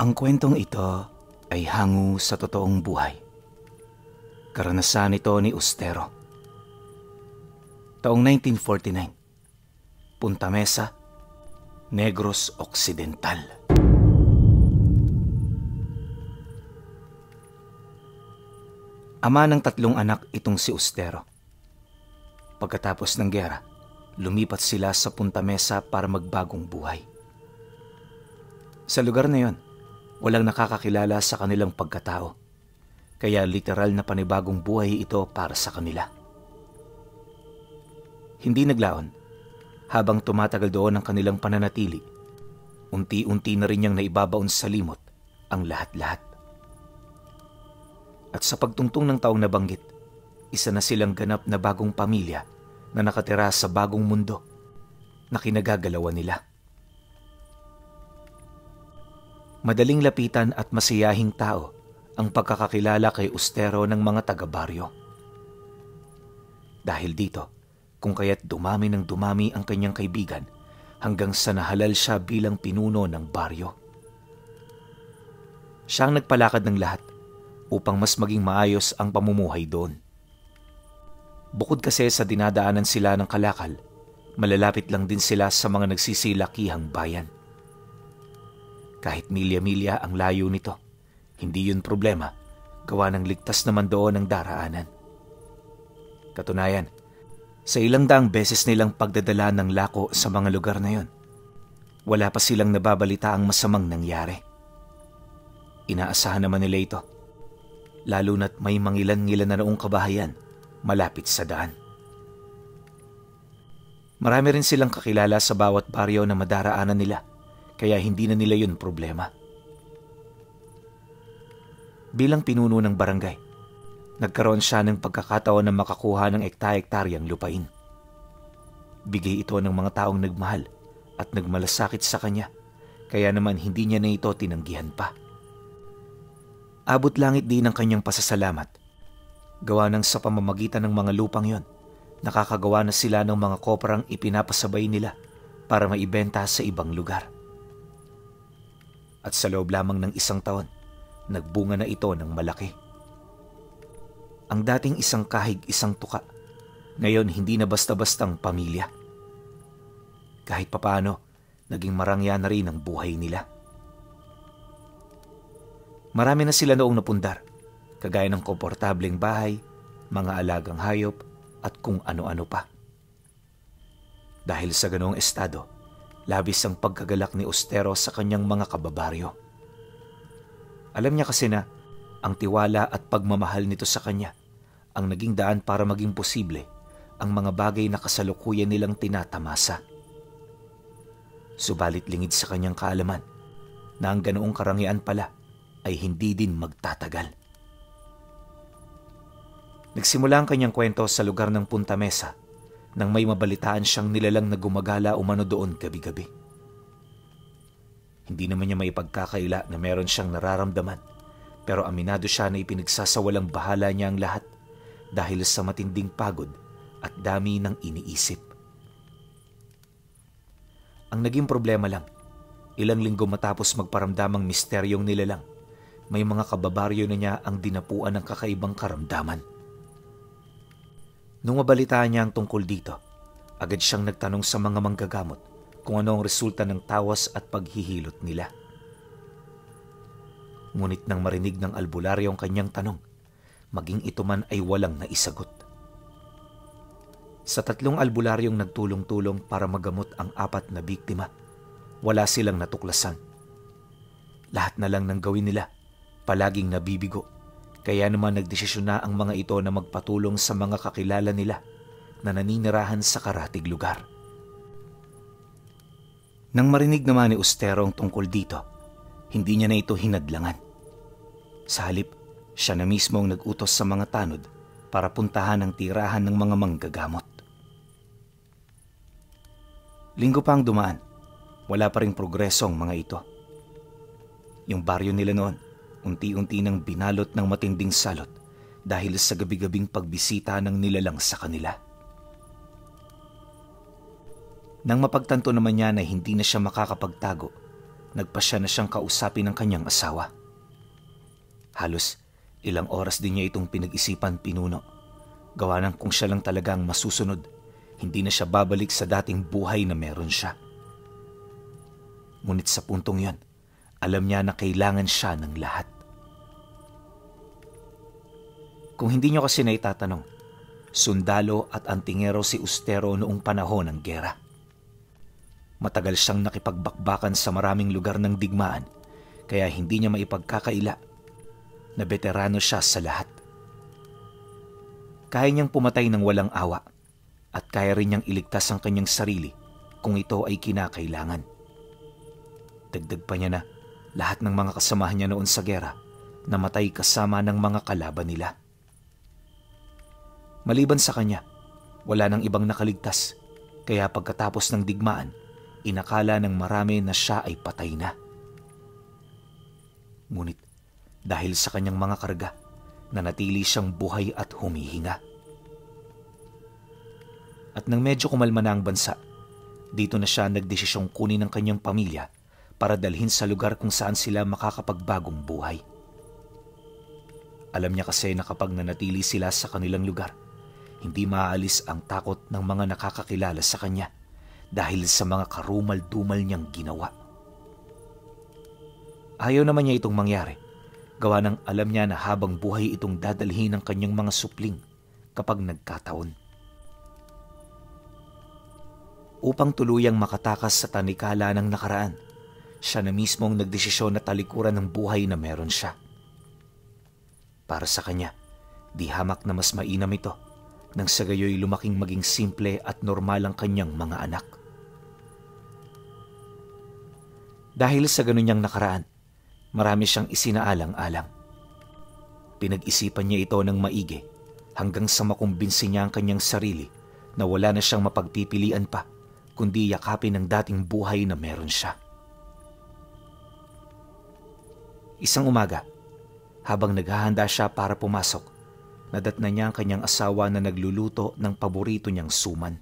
Ang kwentong ito ay hango sa totoong buhay. Karanasan ito ni Ustero. Taong 1949, Punta Mesa, Negros Occidental. Ama ng 3 anak itong si Ustero. Pagkatapos ng giyera, lumipat sila sa Punta Mesa para magbagong buhay. Sa lugar na yon, walang nakakakilala sa kanilang pagkatao, kaya literal na panibagong buhay ito para sa kanila. Hindi naglaon, habang tumatagal doon ang kanilang pananatili, unti-unti na rin niyang naibabaon sa limot ang lahat-lahat. At sa pagtungtong ng taong nabanggit, isa na silang ganap na bagong pamilya na nakatira sa bagong mundo na kinagagalawan nila. Madaling lapitan at masiyahing tao ang pagkakakilala kay Ustero ng mga taga-baryo. Dahil dito, kung kaya't dumami ng dumami ang kanyang kaibigan hanggang sa nahalal siya bilang pinuno ng baryo. Siya ang nagpalakad ng lahat upang mas maging maayos ang pamumuhay doon. Bukod kasi sa dinadaanan sila ng kalakal, malalapit lang din sila sa mga nagsisilakihang bayan. Kahit milya-milya ang layo nito, hindi yun problema, gawa ng ligtas naman doon ang daraanan. Katunayan, sa ilang daang beses nilang pagdadala ng lako sa mga lugar na yon, wala pa silang nababalita ang masamang nangyari. Inaasahan naman nila ito, lalo na't may mangilan-ngilan na noong kabahayan malapit sa daan. Marami rin silang kakilala sa bawat baryo na madaraanan nila, kaya hindi na nila yun problema. Bilang pinuno ng barangay, nagkaroon siya ng pagkakataon na makakuha ng ekta-ektaryang lupain. Bigay ito ng mga taong nagmahal at nagmalasakit sa kanya, kaya naman hindi niya na ito tinanggihan pa. Abot langit din ang kanyang pasasalamat. Gawa ng sa pamamagitan ng mga lupang yon, nakakagawa na sila ng mga koprang ipinapasabay nila para maibenta sa ibang lugar. At sa loob lamang ng 1 taon, nagbunga na ito ng malaki. Ang dating isang kahig, isang tuka, ngayon hindi na basta-bastang pamilya. Kahit papaano, naging marangya na rin ang buhay nila. Marami na sila noong napundar, kagaya ng komportableng bahay, mga alagang hayop, at kung ano-ano pa. Dahil sa ganoong estado, labis ang pagkagalak ni Ustero sa kanyang mga kababaryo. Alam niya kasi na ang tiwala at pagmamahal nito sa kanya ang naging daan para maging posible ang mga bagay na kasalukuyan nilang tinatamasa. Subalit lingid sa kanyang kaalaman na ang ganoong karangyaan pala ay hindi din magtatagal. Nagsimula ang kanyang kwento sa lugar ng Punta Mesa nang may mabalitaan siyang nilalang na gumagala umano doon gabi-gabi. Hindi naman niya maipagkakaila na meron siyang nararamdaman, pero aminado siya na ipinagsasawalang bahala niya ang lahat dahil sa matinding pagod at dami ng iniisip. Ang naging problema lang, ilang linggo matapos magparamdamang misteryong nilalang, may mga kababaryo na niya ang dinapuan ng kakaibang karamdaman. Nung mabalitaan niya ang tungkol dito, agad siyang nagtanong sa mga manggagamot kung ano ang resulta ng tawas at paghihilot nila. Ngunit nang marinig ng albularyo ang kanyang tanong, maging ito man ay walang naisagot. Sa 3 albularyong nagtulong-tulong para magamot ang 4 na biktima, wala silang natuklasan. Lahat na lang ng gawin nila, palaging nabibigo, kaya naman nagdesisyon na ang mga ito na magpatulong sa mga kakilala nila na naninirahan sa karatig lugar. Nang marinig naman ni Ustero ang tungkol dito, hindi niya na ito hinadlangan. Sa halip, siya na mismo ang nag-utos sa mga tanod para puntahan ang tirahan ng mga manggagamot. Linggo pa ang dumaan, wala pa ring progreso ang mga ito. Yung baryo nila noon, unti-unti nang binalot ng matinding salot dahil sa gabi-gabing pagbisita ng nilalang sa kanila. Nang mapagtanto naman niya na hindi na siya makakapagtago, nagpasya na siyang kausapin ng kanyang asawa. Halos ilang oras din niya itong pinag-isipan, pinuno. Gawa ng kung siya lang talagang masusunod, hindi na siya babalik sa dating buhay na meron siya. Ngunit sa puntong yon, alam niya na kailangan siya ng lahat. Kung hindi niyo kasi naitatanong, sundalo at antingero si Ustero noong panahon ng giyera. Matagal siyang nakipagbakbakan sa maraming lugar ng digmaan, kaya hindi niya maipagkakaila na veterano siya sa lahat. Kaya niyang pumatay ng walang awa at kaya rin niyang iligtas ang kanyang sarili kung ito ay kinakailangan. Dagdag pa niya na lahat ng mga kasamahan niya noon sa giyera namatay kasama ng mga kalaban nila. Maliban sa kanya, wala nang ibang nakaligtas, kaya pagkatapos ng digmaan, inakala ng marami na siya ay patay na. Ngunit dahil sa kanyang mga karga, nanatili siyang buhay at humihinga. At nang medyo kumalma na ang bansa, dito na siya nagdesisyong kunin ng kanyang pamilya para dalhin sa lugar kung saan sila makakapagbagong buhay. Alam niya kasi na kapag nanatili sila sa kanilang lugar, hindi maaalis ang takot ng mga nakakakilala sa kanya dahil sa mga karumal-dumal niyang ginawa. Ayaw naman niya itong mangyari, gawa ng alam niya na habang buhay itong dadalhin ng kanyang mga supling kapag nagkataon. Upang tuluyang makatakas sa tanikala ng nakaraan, siya na mismong nagdesisyon na talikuran ng buhay na meron siya. Para sa kanya, di hamak na mas mainam ito nang sa gayoy lumaking maging simple at normal ang kanyang mga anak. Dahil sa ganun niyang nakaraan, marami siyang isinaalang-alang. Pinag-isipan niya ito ng maigi hanggang sa makumbinsi niya ang kanyang sarili na wala na siyang mapagpipilian pa kundi yakapin ang dating buhay na meron siya. Isang umaga, habang naghahanda siya para pumasok, nadatnan niya ang kanyang asawa na nagluluto ng paborito niyang suman.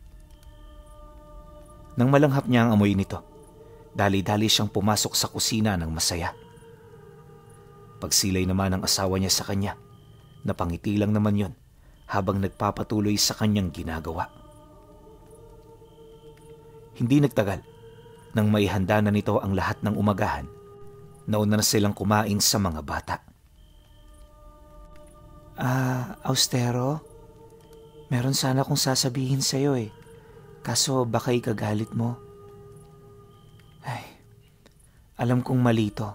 Nang malanghap niya ang amoy nito, dali-dali siyang pumasok sa kusina ng masaya. Pagsilay naman ng asawa niya sa kanya, napangiti lang naman yon habang nagpapatuloy sa kanyang ginagawa. Hindi nagtagal, nang maihanda na nito ang lahat ng umagahan, nauna na silang kumain sa mga bata. Austero, meron sana akong sasabihin sa'yo kaso baka ikagalit mo. Ay, alam kong mali to,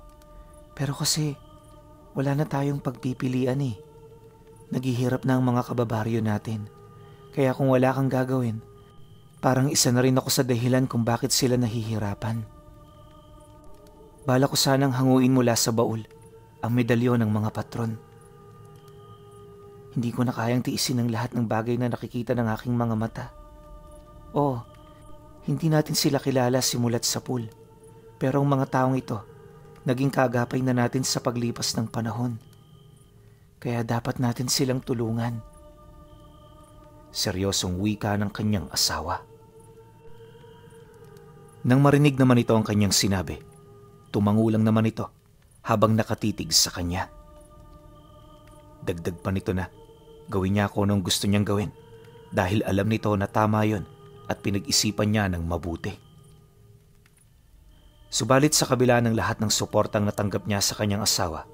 pero kasi wala na tayong pagpipilian Naghihirap na ang mga kababaryo natin, kaya kung wala kang gagawin, parang isa na rin ako sa dahilan kung bakit sila nahihirapan. Bala ko sanang hanguin mula sa baul ang medalyon ng mga patron. Hindi ko na kayang tiisin ang lahat ng bagay na nakikita ng aking mga mata. Hindi natin sila kilala simulat sa pool, pero ang mga taong ito, naging kaagapay na natin sa paglipas ng panahon. Kaya dapat natin silang tulungan. Seryosong wika ng kanyang asawa. Nang marinig naman ito ang kanyang sinabi, tumangulang naman ito habang nakatitig sa kanya. Dagdag pa nito na gawin niya kung anong gusto niyang gawin dahil alam nito na tama yon at pinag-isipan niya ng mabuti. Subalit sa kabila ng lahat ng suportang natanggap niya sa kanyang asawa,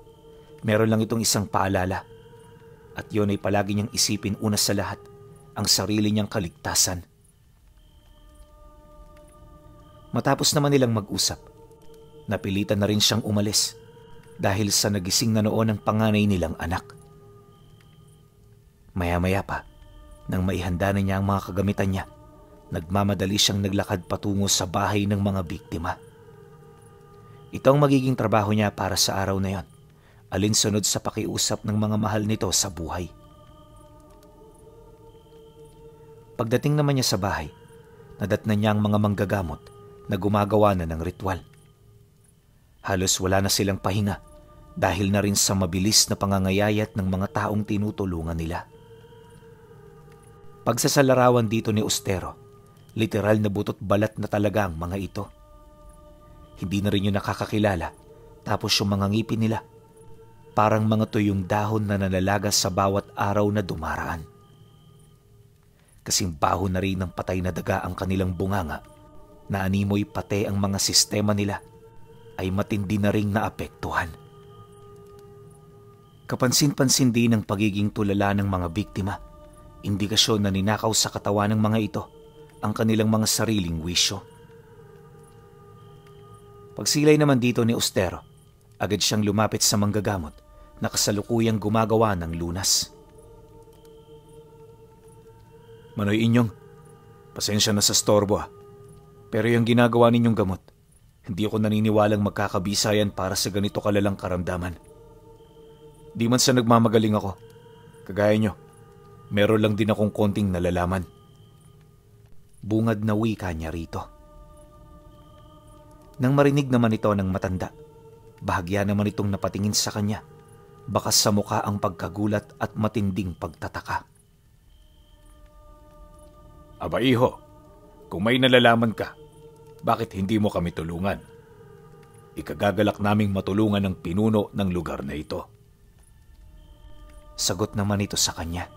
meron lang itong isang paalala at yon ay palagi niyang isipin una sa lahat ang sarili niyang kaligtasan. Matapos naman nilang mag-usap, napilitan na rin siyang umalis dahil sa nagising na noon ang panganay nilang anak. Maya-maya pa, nang maihanda na niya ang mga kagamitan niya, nagmamadali siyang naglakad patungo sa bahay ng mga biktima. Ito ang magiging trabaho niya para sa araw na yon, alinsunod sa pakiusap ng mga mahal nito sa buhay. Pagdating naman niya sa bahay, nadatnan niya ang mga manggagamot na gumagawa na ng ritual. Halos wala na silang pahinga dahil na rin sa mabilis na pangangayayat ng mga taong tinutulungan nila. Pagsasalarawan dito ni Ustero, literal na butot balat na talaga ang mga ito. Hindi na rin yun nakakakilala. Tapos yung mga ngipin nila, parang mga tuyong dahon na nalalagas sa bawat araw na dumaraan. Kasing baho na rin ng patay na daga ang kanilang bunganga, na animoy pati ang mga sistema nila ay matindi na ring naapektuhan. Kapansin-pansin din ang pagiging tulala ng mga biktima, indikasyon na ninakaw sa katawan ng mga ito ang kanilang mga sariling wisyo. Pagsilay naman dito ni Ostero, agad siyang lumapit sa manggagamot na kasalukuyang gumagawa ng lunas. Manoy Inyong, pasensya na sa storbo pero yung ginagawa ninyong gamot, hindi ako naniniwalang magkakabisayan para sa ganito kalalang karamdaman. Di man sa nagmamagaling ako, kagaya nyo, meron lang din akong konting nalalaman. Bungad na wika niya rito. Nang marinig naman ito ng matanda, bahagya naman itong napatingin sa kanya, bakas sa mukha ang pagkagulat at matinding pagtataka. Aba iho, kung may nalalaman ka, bakit hindi mo kami tulungan? Ikagagalak naming matulungan ang pinuno ng lugar na ito. Sagot naman ito sa kanya.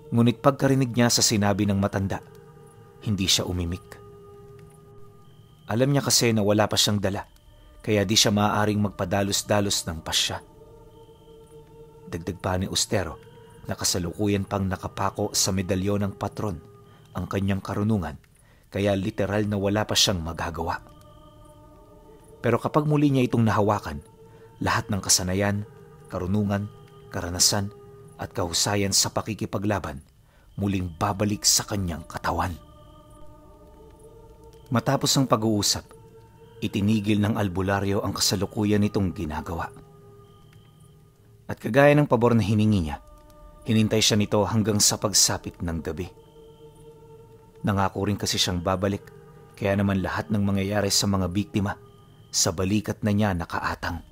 Ngunit pagkarinig niya sa sinabi ng matanda, hindi siya umimik. Alam niya kasi na wala pa siyang dala, kaya di siya maaaring magpadalos-dalos ng pasya. Dagdag pa ni Ostero na kasalukuyan pang nakapako sa medalyon ng patron ang kanyang karunungan, kaya literal na wala pa siyang magagawa. Pero kapag muli niya itong nahawakan, lahat ng kasanayan, karunungan, karanasan at kahusayan sa pakikipaglaban muling babalik sa kanyang katawan. Matapos ang pag-uusap, itinigil ng albularyo ang kasalukuyan nitong ginagawa. At kagaya ng pabor na hiningi niya, hinintay siya nito hanggang sa pagsapit ng gabi. Nangako rin kasi siyang babalik, kaya naman lahat ng mangyayari sa mga biktima, sa balikat na niya nakaatang.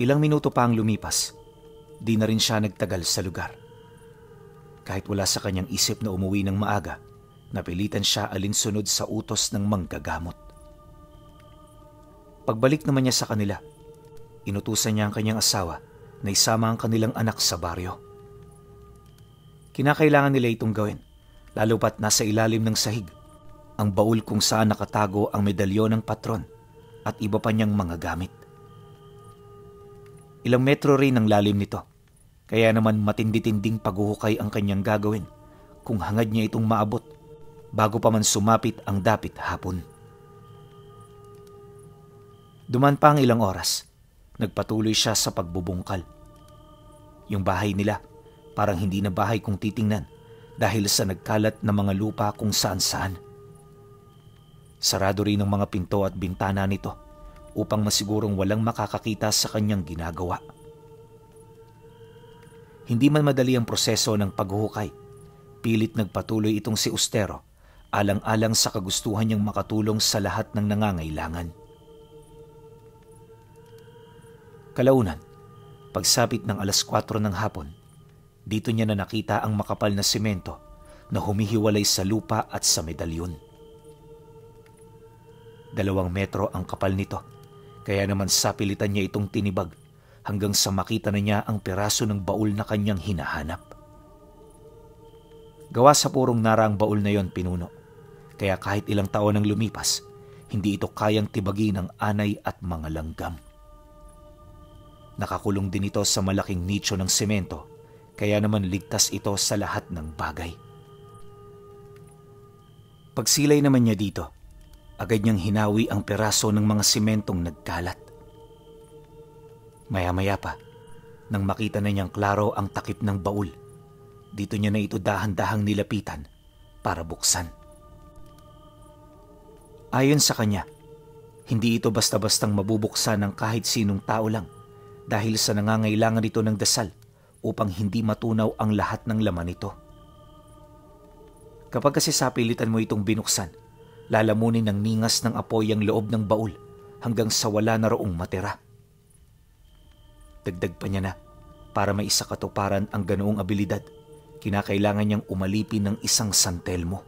Ilang minuto pa ang lumipas, di na rin siya nagtagal sa lugar. Kahit wala sa kanyang isip na umuwi ng maaga, napilitan siya alinsunod sa utos ng manggagamot. Pagbalik naman niya sa kanila, inutusan niya ang kanyang asawa na isama ang kanilang anak sa baryo. Kinakailangan nila itong gawin, lalo pat nasa ilalim ng sahig, ang baul kung saan nakatago ang medalyon ng patron at iba pa niyang mga gamit. Ilang metro rin ang lalim nito, kaya naman matindi-tinding paghuhukay ang kanyang gagawin kung hangad niya itong maabot bago pa man sumapit ang dapit hapon. Duman pa ang ilang oras, nagpatuloy siya sa pagbubungkal. Yung bahay nila, parang hindi na bahay kung titingnan dahil sa nagkalat na mga lupa kung saan-saan. Sarado rin ang mga pinto at bintana nito upang masigurong walang makakakita sa kanyang ginagawa. Hindi man madali ang proseso ng paghuhukay, pilit nagpatuloy itong si Ostero, alang-alang sa kagustuhan niyang makatulong sa lahat ng nangangailangan. Kalaunan, pagsapit ng 4:00 ng hapon, dito niya na nakita ang makapal na semento na humihiwalay sa lupa at sa medalyon. 2 metro ang kapal nito, kaya naman sapilitan niya itong tinibag hanggang sa makita na niya ang piraso ng baul na kanyang hinahanap. Gawa sa purong nara ang baul na yon, pinuno, kaya kahit ilang taon ang lumipas, hindi ito kayang tibagin ng anay at mga langgam. Nakakulong din ito sa malaking nicho ng semento, kaya naman ligtas ito sa lahat ng bagay. Pagsilay naman niya dito, agad niyang hinawi ang peraso ng mga sementong nagkalat. Maya-maya pa, nang makita na niyang klaro ang takip ng baul, dito niya na ito dahan-dahang nilapitan para buksan. Ayon sa kanya, hindi ito basta-bastang mabubuksan ng kahit sinong tao lang dahil sa nangangailangan ito ng dasal upang hindi matunaw ang lahat ng laman nito. Kapag kasi sapilitan mo itong binuksan, lalamunin ng ningas ng apoy ang loob ng baul hanggang sa wala na roong matira. Dagdag pa niya na, para may isa katuparan ang ganoong abilidad, kinakailangan niyang umalipin ng isang santelmo.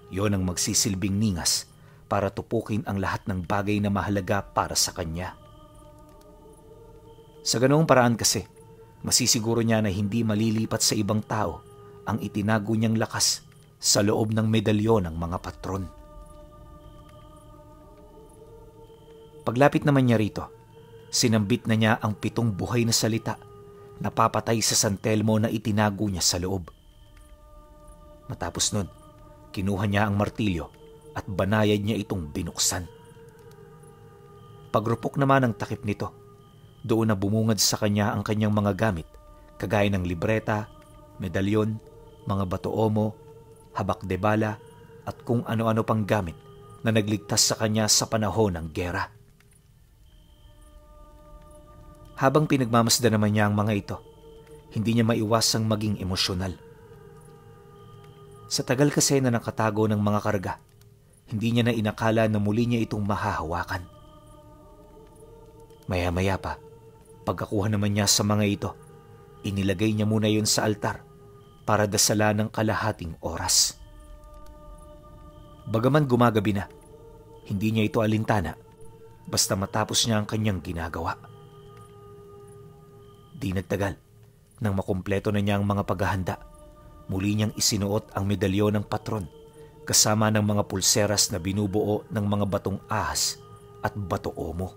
Yon ang magsisilbing ningas para tupukin ang lahat ng bagay na mahalaga para sa kanya. Sa ganoong paraan kasi, masisiguro niya na hindi malilipat sa ibang tao ang itinago niyang lakas sa loob ng medalyon ng mga patron. Paglapit naman niya rito, sinambit na niya ang 7 buhay na salita na papatay sa San Telmo na itinago niya sa loob. Matapos nun, kinuha niya ang martilyo at banayad niya itong binuksan. Pagrupok naman ang takip nito, doon na bumungad sa kanya ang kanyang mga gamit, kagaya ng libreta, medalyon, mga bato-omo, habak de bala, at kung ano-ano pang gamit na nagligtas sa kanya sa panahon ng gera. Habang pinagmamasdan naman niya ang mga ito, hindi niya maiwasang maging emosyonal. Sa tagal kasi na nakatago ng mga karga, hindi niya na inakala na muli niya itong mahahawakan. Maya-maya pa, pagkakuha naman niya sa mga ito, inilagay niya muna yon sa altar para dasalan ng kalahating oras. Bagaman gumagabi na, hindi niya ito alintana basta matapos niya ang kanyang ginagawa. Di nagtagal, nang makumpleto na niya ang mga paghahanda, muli niyang isinuot ang medalyon ng patron kasama ng mga pulseras na binubuo ng mga batong ahas at bato-omo.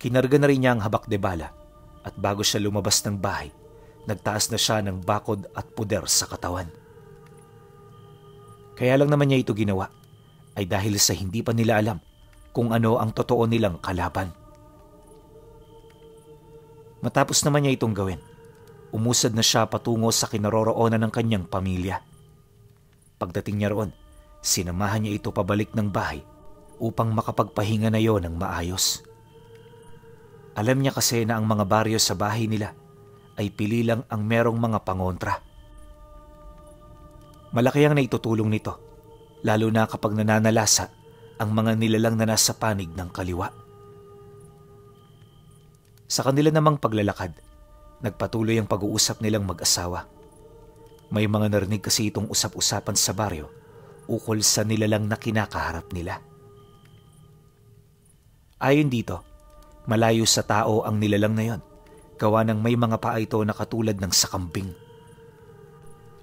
Kinarga na rin niya ang habak de bala at bago siya lumabas ng bahay, nagtaas na siya ng bakod at puder sa katawan. Kaya lang naman niya ito ginawa ay dahil sa hindi pa nila alam kung ano ang totoo nilang kalaban. Matapos naman niya itong gawin, umusad na siya patungo sa kinaroroonan ng kanyang pamilya. Pagdating niya roon, sinamahan niya ito pabalik ng bahay upang makapagpahinga na yon ng maayos. Alam niya kasi na ang mga baryo sa bahay nila ay pili lang ang merong mga pangontra. Malaki ang naitutulong nito, lalo na kapag nananalasa ang mga nilalang na nasa panig ng kaliwa. Sa kanila namang paglalakad, nagpatuloy ang pag-uusap nilang mag-asawa. May mga narinig kasi itong usap-usapan sa baryo ukol sa nilalang na kinakaharap nila. Ayon dito, malayo sa tao ang nilalang na yon, gawa ng may mga paa ito na katulad ng sakambing.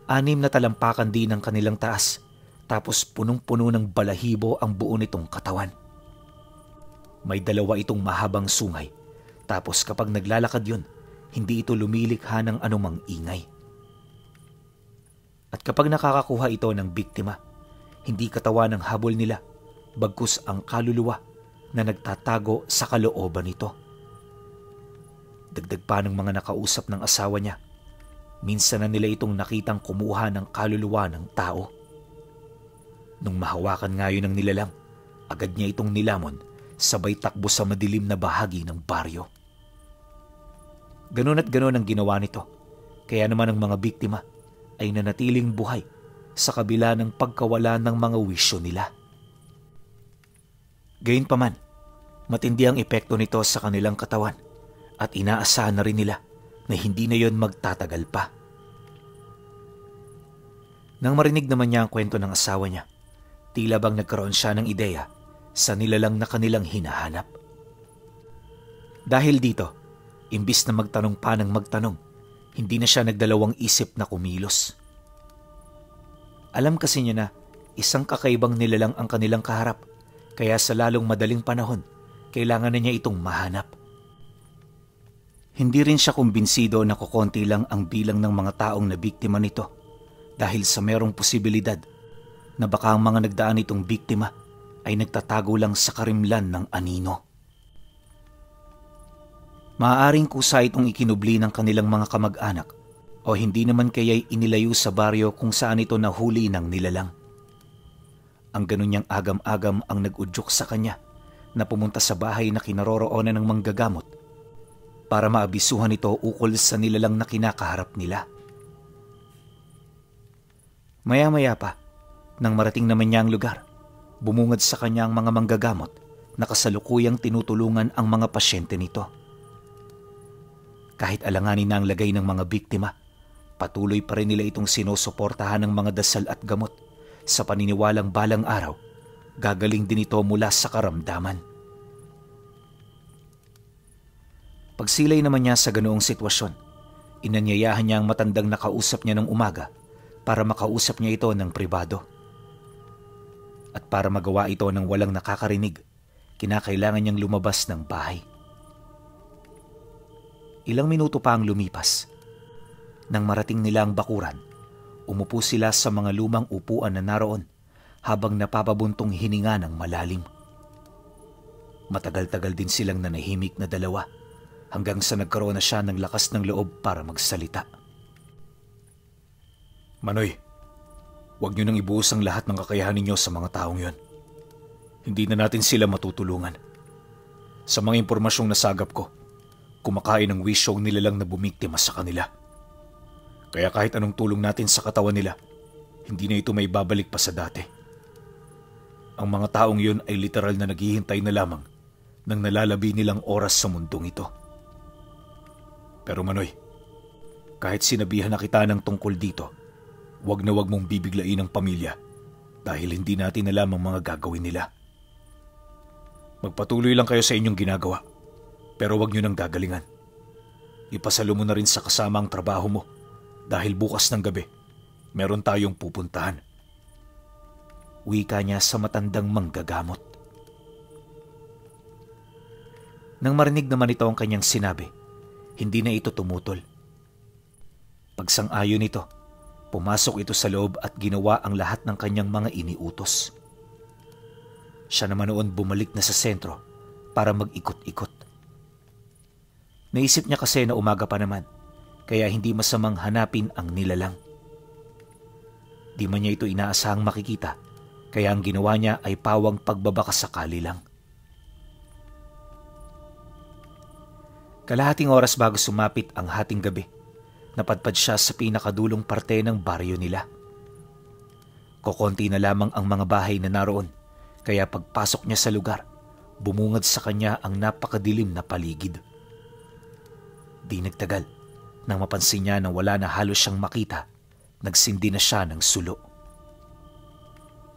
6 na talampakan din ang kanilang taas, tapos punong-puno ng balahibo ang buo nitong katawan. May 2 itong mahabang sungay, tapos kapag naglalakad yun, hindi ito lumilikha ng anumang ingay. At kapag nakakakuha ito ng biktima, hindi katawan ng habol nila, bagkus ang kaluluwa na nagtatago sa kalooban nito. Dagdag pa ng mga nakausap ng asawa niya, minsan na nila itong nakitang kumuha ng kaluluwa ng tao. Nung mahawakan nga yun ng nilalang, agad niya itong nilamon, sabay takbo sa madilim na bahagi ng baryo. Ganon at ganon ang ginawa nito, kaya naman ang mga biktima ay nanatiling buhay sa kabila ng pagkawala ng mga wisyo nila. Gayunpaman, matindi ang epekto nito sa kanilang katawan at inaasahan na rin nila na hindi na yon magtatagal pa. Nang marinig naman niya ang kwento ng asawa niya, tila bang nagkaroon siya ng ideya sa nilalang na kanilang hinahanap. Dahil dito, imbis na magtanong pa ng magtanong, hindi na siya nagdalawang isip na kumilos. Alam kasi niya na isang kakaibang nilalang ang kanilang kaharap, kaya sa lalong madaling panahon, kailangan na niya itong mahanap. Hindi rin siya kumbinsido na kukonti lang ang bilang ng mga taong nabiktima nito dahil sa merong posibilidad na baka ang mga nagdaan itong biktima ay nagtatago lang sa karimlan ng anino. Maaaring kusa itong ikinubli ng kanilang mga kamag-anak o hindi naman kaya'y inilayo sa baryo kung saan ito nahuli ng nilalang. Ang ganun niyang agam-agam ang nag-udyok sa kanya na pumunta sa bahay na kinaroroonan ng manggagamot para maabisuhan ito ukol sa nilalang na kinakaharap nila. Maya-maya pa, nang marating naman niya ang lugar, bumungad sa kanya ang mga manggagamot na kasalukuyang tinutulungan ang mga pasyente nito. Kahit alanganin na ang lagay ng mga biktima, patuloy pa rin nila itong sinusuportahan ng mga dasal at gamot sa paniniwalang balang araw, gagaling din ito mula sa karamdaman. Pagsilay naman niya sa ganoong sitwasyon, inanyayahan niya ang matandang nakausap niya ng umaga para makausap niya ito ng pribado. At para magawa ito ng walang nakakarinig, kinakailangan niyang lumabas ng bahay. Ilang minuto pa ang lumipas. Nang marating nila ang bakuran, umupo sila sa mga lumang upuan na naroon habang napapabuntong hininga ng malalim. Matagal-tagal din silang nanahimik na dalawa hanggang sa nagkaroon na siya ng lakas ng loob para magsalita. Manoy, huwag niyo nang ibuhos ang lahat ng kakayahan ninyo sa mga taong yon. Hindi na natin sila matutulungan. Sa mga impormasyong nasagap ko, kumakain ng wisyo ang nilalang na bumiktima sa kanila. Kaya kahit anong tulong natin sa katawan nila, hindi na ito may babalik pa sa dati. Ang mga taong yun ay literal na naghihintay na lamang ng nalalabi nilang oras sa mundong ito. Pero Manoy, kahit sinabihan na kita ng tungkol dito, wag na wag mong bibiglain ang pamilya dahil hindi natin alam ang mga gagawin nila. Magpatuloy lang kayo sa inyong ginagawa, pero wag nyo nang gagalingan. Ipasalo mo na rin sa kasama ang trabaho mo dahil bukas ng gabi, meron tayong pupuntahan. Wika niya sa matandang manggagamot. Nang marinig naman ito ang kanyang sinabi, hindi na ito tumutol. Pagsang-ayon nito, pumasok ito sa loob at ginawa ang lahat ng kanyang mga iniutos. Siya naman noon bumalik na sa sentro para mag-ikot-ikot. Naisip niya kasi na umaga pa naman, kaya hindi masamang hanapin ang nilalang. Di man niya ito inaasahang makikita, kaya ang ginawa niya ay pawang pagbabakasakali lang. Kalahating oras bago sumapit ang hating gabi, napadpad siya sa pinakadulong parte ng baryo nila. Kokonti na lamang ang mga bahay na naroon, kaya pagpasok niya sa lugar, bumungad sa kanya ang napakadilim na paligid. Di nagtagal, nang mapansin niya na wala na halos siyang makita, nagsindi na siya ng sulo.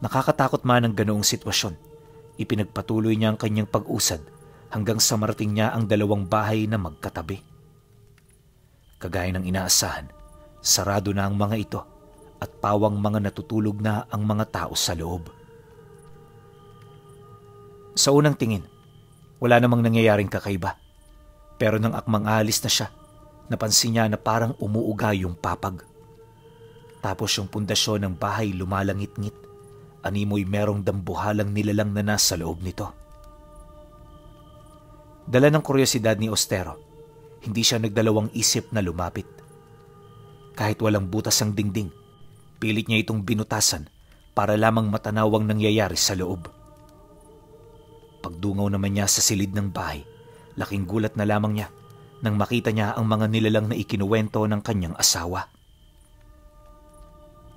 Nakakatakot man ang ganoong sitwasyon, ipinagpatuloy niya ang kanyang pag-usad hanggang sa marating niya ang dalawang bahay na magkatabi. Kagaya ng inaasahan, sarado na ang mga ito at pawang mga natutulog na ang mga tao sa loob. Sa unang tingin, wala namang nangyayaring kakaiba. Pero nang akmang alis na siya, napansin niya na parang umuuga yung papag. Tapos yung pundasyon ng bahay lumalangit-ngit. Animoy merong dambuhalang nilalang na nasa loob nito. Dala ng kuryosidad ni Ostero, hindi siya nagdalawang isip na lumapit. Kahit walang butas ang dingding, pilit niya itong binutasan para lamang matanaw ang nangyayari sa loob. Pagdungaw naman niya sa silid ng bahay, laking gulat na lamang niya nang makita niya ang mga nilalang na ikinuwento ng kanyang asawa.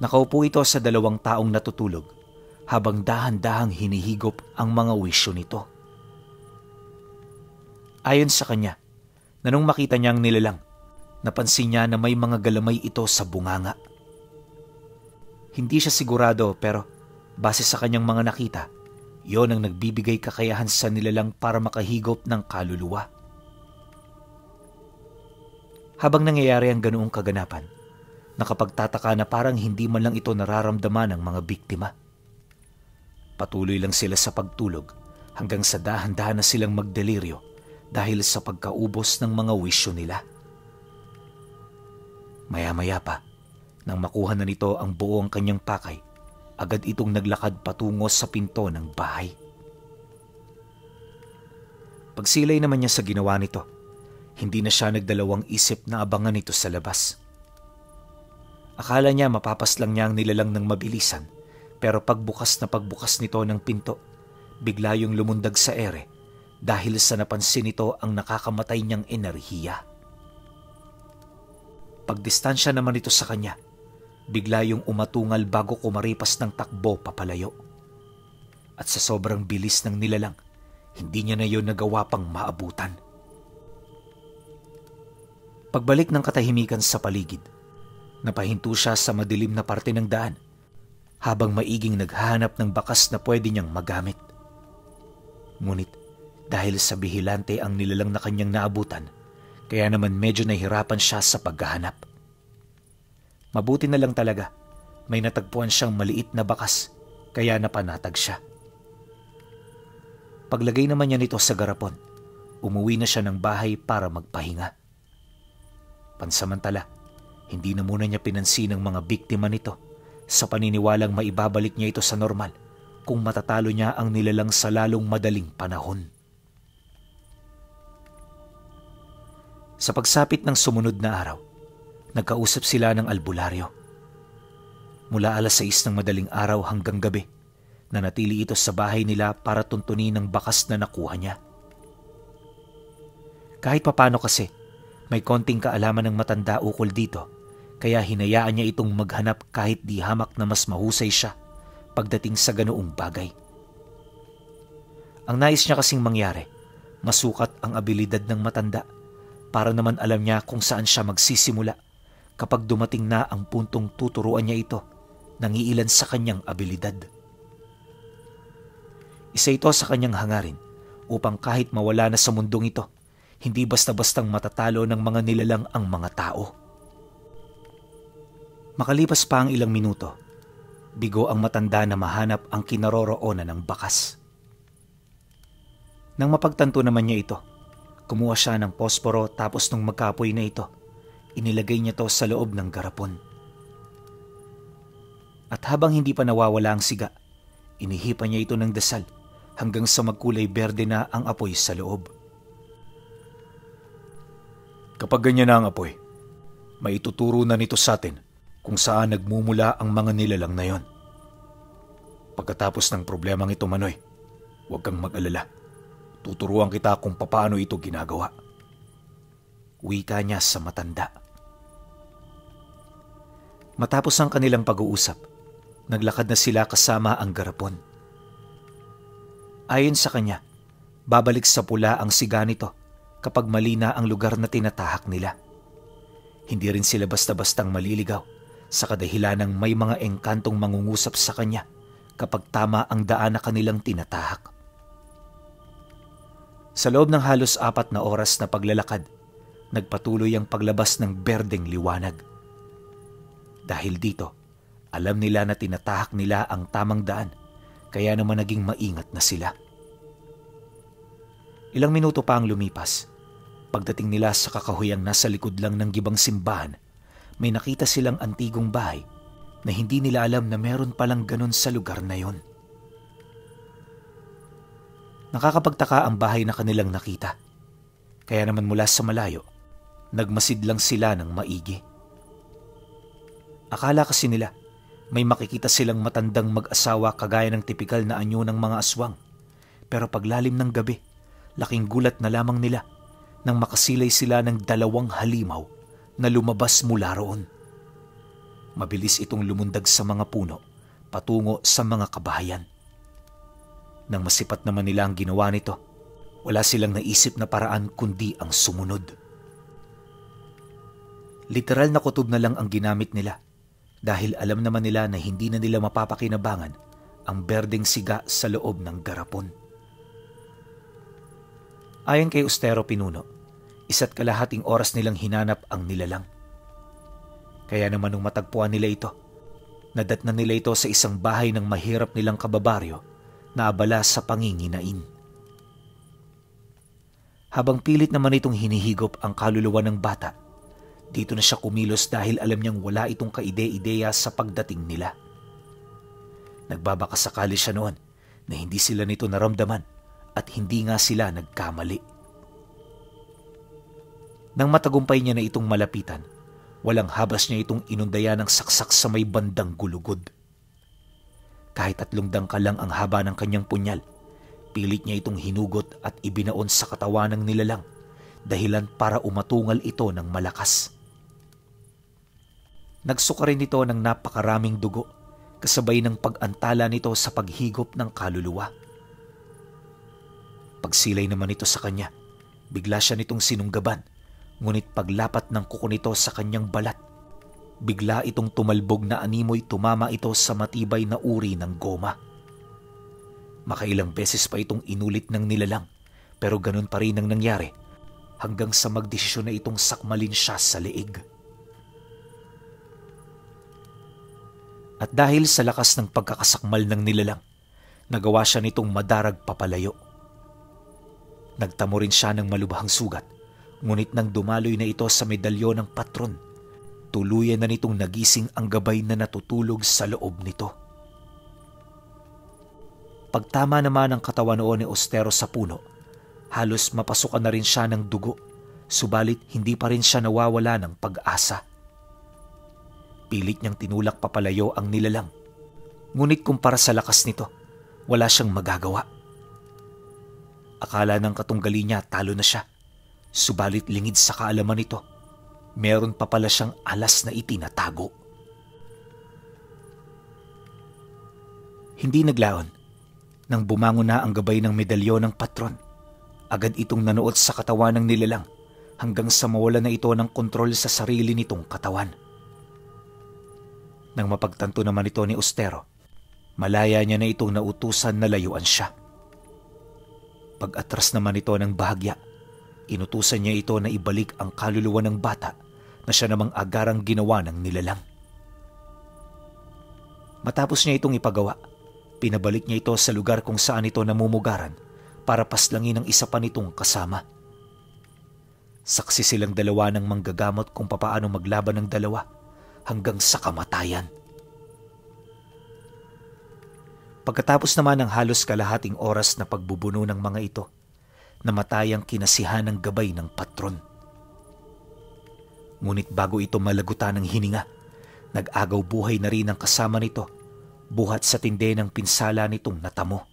Nakaupo ito sa dalawang taong natutulog habang dahan-dahang hinihigop ang mga wisyo nito. Ayon sa kanya, na nung makita niya ang nilalang, napansin niya na may mga galamay ito sa bunganga. Hindi siya sigurado pero base sa kanyang mga nakita, yon ang nagbibigay kakayahan sa nilalang para makahigop ng kaluluwa. Habang nangyayari ang ganoong kaganapan, nakapagtataka na parang hindi man lang ito nararamdaman ng mga biktima. Patuloy lang sila sa pagtulog hanggang sa dahan-dahan na silang magdeliryo dahil sa pagkaubos ng mga wisyo nila. Maya-maya pa, nang makuha na nito ang buong kanyang pakay, agad itong naglakad patungo sa pinto ng bahay. Pagsilay naman niya sa ginawa nito, hindi na siya nagdalawang isip na abangan ito sa labas. Akala niya mapapaslang niya ang nilalang ng mabilisan, pero pagbukas nito ng pinto, bigla yung lumundag sa ere dahil sa napansin nito ang nakakamatay niyang enerhiya. Pagdistansya naman ito sa kanya, bigla yung umatungal bago kumaripas ng takbo papalayo. At sa sobrang bilis ng nilalang, hindi niya na yun nagawa pang maabutan. Pagbalik ng katahimikan sa paligid, napahinto siya sa madilim na parte ng daan habang maiging naghahanap ng bakas na pwede niyang magamit. Ngunit dahil sa bihilante ang nilalang na kanyang naabutan, kaya naman medyo nahirapan siya sa paghahanap. Mabuti na lang talaga, may natagpuan siyang maliit na bakas, kaya napanatag siya. Paglagay naman niya nito sa garapon, umuwi na siya ng bahay para magpahinga. Pansamantala, hindi na muna niya pinansin ang mga biktima nito sa paniniwalang maibabalik niya ito sa normal kung matatalo niya ang nilalang sa lalong madaling panahon. Sa pagsapit ng sumunod na araw, nagkausap sila ng albularyo. Mula 6:00 ng madaling araw hanggang gabi, nanatili ito sa bahay nila para tuntunin ang bakas na nakuha niya. Kahit papano kasi, may konting kaalaman ng matanda ukol dito, kaya hinayaan niya itong maghanap kahit di hamak na mas mahusay siya pagdating sa ganoong bagay. Ang nais niya kasing mangyari, masukat ang abilidad ng matanda para naman alam niya kung saan siya magsisimula kapag dumating na ang puntong tuturuan niya ito ng iilan sa kanyang abilidad. Isa ito sa kanyang hangarin upang kahit mawala na sa mundong ito, hindi basta-bastang matatalo ng mga nilalang ang mga tao. Makalipas pa ang ilang minuto, bigo ang matanda na mahanap ang kinaroroonan ng bakas. Nang mapagtanto naman niya ito, kumuha siya ng posporo tapos nung magkapoy na ito, inilagay niya to sa loob ng garapon. At habang hindi pa nawawala ang siga, inihipan niya ito ng dasal hanggang sa magkulay berde na ang apoy sa loob. Kapag ganyan na ang apoy, maituturo na nito sa atin kung saan nagmumula ang mga nilalang na yon. Pagkatapos ng problemang ito, Manoy, huwag kang mag-alala. Tuturuan kita kung paano ito ginagawa. Wika niya sa matanda. Matapos ang kanilang pag-uusap, naglakad na sila kasama ang garapon. Ayon sa kanya, babalik sa pula ang siga nito kapag mali na ang lugar na tinatahak nila. Hindi rin sila basta-bastang maliligaw sa kadahilanang may mga engkantong mangungusap sa kanya kapag tama ang daan na kanilang tinatahak. Sa loob ng halos 4 na oras na paglalakad, nagpatuloy ang paglabas ng berdeng liwanag. Dahil dito, alam nila na tinatahak nila ang tamang daan, kaya naman naging maingat na sila. Ilang minuto pa ang lumipas. Pagdating nila sa kakahuyang nasa likod lang ng gibang simbahan, may nakita silang antigong bahay na hindi nila alam na meron palang ganun sa lugar na yon. Nakakapagtaka ang bahay na kanilang nakita. Kaya naman mula sa malayo, nagmasid lang sila ng maigi. Akala kasi nila may makikita silang matandang mag-asawa kagaya ng tipikal na anyo ng mga aswang. Pero paglalim ng gabi, laking gulat na lamang nila nang makasilay sila ng 2 halimaw na lumabas mula roon. Mabilis itong lumundag sa mga puno patungo sa mga kabahayan. Nang masipat naman nila ang ginawa nito, wala silang naisip na paraan kundi ang sumunod. Literal na kutob na lang ang ginamit nila dahil alam naman nila na hindi na nila mapapakinabangan ang berdeng siga sa loob ng garapon. Ayon kay Ustero Pinuno, 1.5 oras nilang hinanap ang nilalang. Kaya naman nung matagpuan nila ito, nadatnan nila ito sa isang bahay ng mahirap nilang kababaryo na abala sa panginginain. Habang pilit naman itong hinihigop ang kaluluwa ng bata, dito na siya kumilos dahil alam niyang wala itong kaide-ideya sa pagdating nila. Nagbabakasakali siya noon na hindi sila nito naramdaman at hindi nga sila nagkamali. Nang matagumpay niya na itong malapitan, walang habas niya itong inundaya ng saksak sa may bandang gulugod. Kahit 3 dangkal lang ang haba ng kanyang punyal, pilit niya itong hinugot at ibinaon sa katawan ng nilalang, dahilan para umatungal ito ng malakas. Nagsuka rin ito ng napakaraming dugo, kasabay ng pag-antala nito sa paghigop ng kaluluwa. Pagsilay naman ito sa kanya, bigla siya nitong sinunggaban, ngunit paglapat ng kuko nito sa kanyang balat, Bigla itong tumalbog na animoy tumama ito sa matibay na uri ng goma. Makailang beses pa itong inulit ng nilalang pero ganun pa rin ang nangyari hanggang sa magdesisyon na itong sakmalin siya sa leeg. At dahil sa lakas ng pagkakasakmal ng nilalang, nagawa siya nitong madarag papalayo. Nagtamo rin siya ng malubhang sugat, ngunit nang dumaloy na ito sa medalyon ng patron, tuluyan na nitong nagising ang gabay na natutulog sa loob nito. Pagtama naman ang katawan noon ni Ostero sa puno, halos mapasukan na rin siya ng dugo, subalit hindi pa rin siya nawawala ng pag-asa. Pilit niyang tinulak papalayo ang nilalang, ngunit kumpara sa lakas nito, wala siyang magagawa. Akala ng katunggali niya talo na siya, subalit lingid sa kaalaman nito, meron pa pala siyang alas na itinatago. Hindi naglaon. Nang bumangon na ang gabay ng medalyon ng patron, agad itong nanuot sa katawan ng nilalang hanggang sa mawala na ito ng kontrol sa sarili nitong katawan. Nang mapagtanto naman ito ni Ostero, malaya niya na itong nautusan na layuan siya. Pag-atras naman ito ng bahagya, inutusan niya ito na ibalik ang kaluluwa ng bata na siya namang agarang ginawa ng nilalang. Matapos niya itong ipagawa, pinabalik niya ito sa lugar kung saan ito namumugaran para paslangin ang isa pa nitong kasama. Saksi silang dalawa ng manggagamot kung papaano maglaban ng dalawa hanggang sa kamatayan. Pagkatapos naman ng halos kalahating oras na pagbubuno ng mga ito, namatay ang kinasihan ng gabay ng patron. Ngunit bago ito malagutan ng hininga, nag-agaw buhay na rin ang kasama nito buhat sa tindi ng pinsala nitong natamo.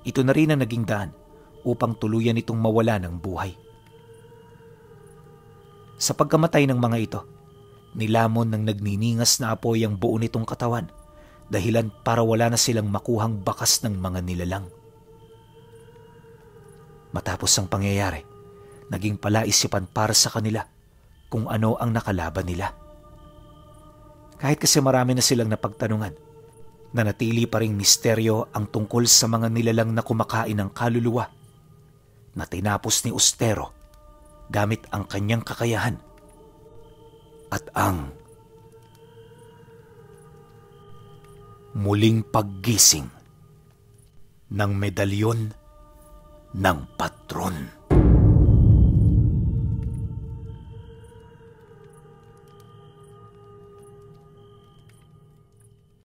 Ito na rin ang naging daan upang tuluyan itong mawala ng buhay. Sa pagkamatay ng mga ito, nilamon ng nagniningas na apoy ang buo nitong katawan, dahilan para wala na silang makuhang bakas ng mga nilalang. Matapos ang pangyayari, naging palaisipan para sa kanila kung ano ang nakalaban nila. Kahit kasi marami na silang napagtanungan, nanatili pa ring misteryo ang tungkol sa mga nilalang na kumakain ng kaluluwa na tinapos ni Ostero gamit ang kanyang kakayahan at ang muling paggising ng medalyon ng patron.